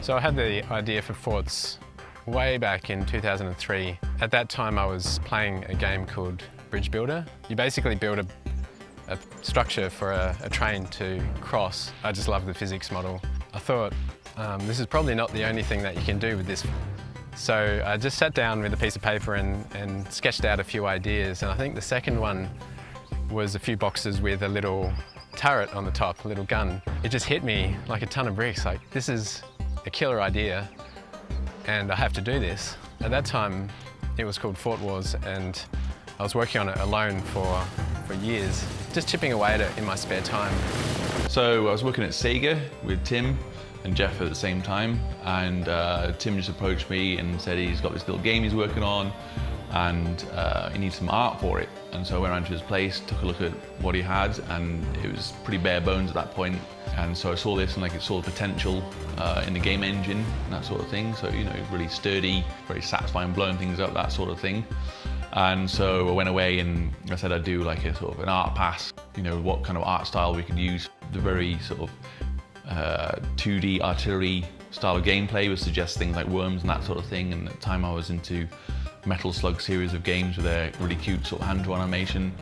So I had the idea for Forts way back in 2003. At that time I was playing a game called Bridge Builder. You basically build a structure for a train to cross. I just love the physics model. I thought, this is probably not the only thing that you can do with this. So I just sat down with a piece of paper and sketched out a few ideas, and I think the second one was a few boxes with a little turret on the top, a little gun. It just hit me like a ton of bricks, like this is a killer idea and I have to do this. At that time it was called Fort Wars and I was working on it alone for years, just chipping away at it in my spare time. So I was working at Sega with Tim and Jeff at the same time, and Tim just approached me and said he's got this little game he's working on and he needs some art for it. And so I went around to his place, took a look at what he had, and it was pretty bare bones at that point. And so I saw this and it saw the potential in the game engine and that sort of thing. So, you know, really sturdy, very satisfying, blowing things up, that sort of thing. And so I went away and I said I'd do like a sort of an art pass, you know, what kind of art style we could use. The very sort of 2D artillery style of gameplay would suggest things like Worms and that sort of thing. And at the time I was into Metal Slug series of games with their really cute sort of hand-drawn animation.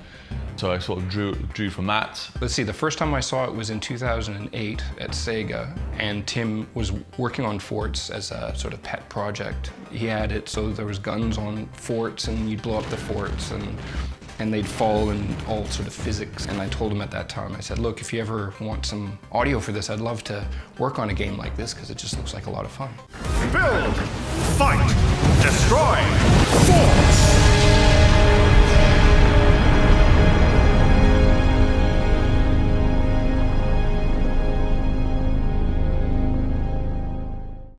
So I sort of drew from that. Let's see, the first time I saw it was in 2008 at Sega, and Tim was working on forts as a sort of pet project. He had it so there was guns on forts and you'd blow up the forts and they'd fall and all sort of physics. And I told him at that time, I said, look, if you ever want some audio for this, I'd love to work on a game like this because it just looks like a lot of fun. Build, fight, destroy, Forts!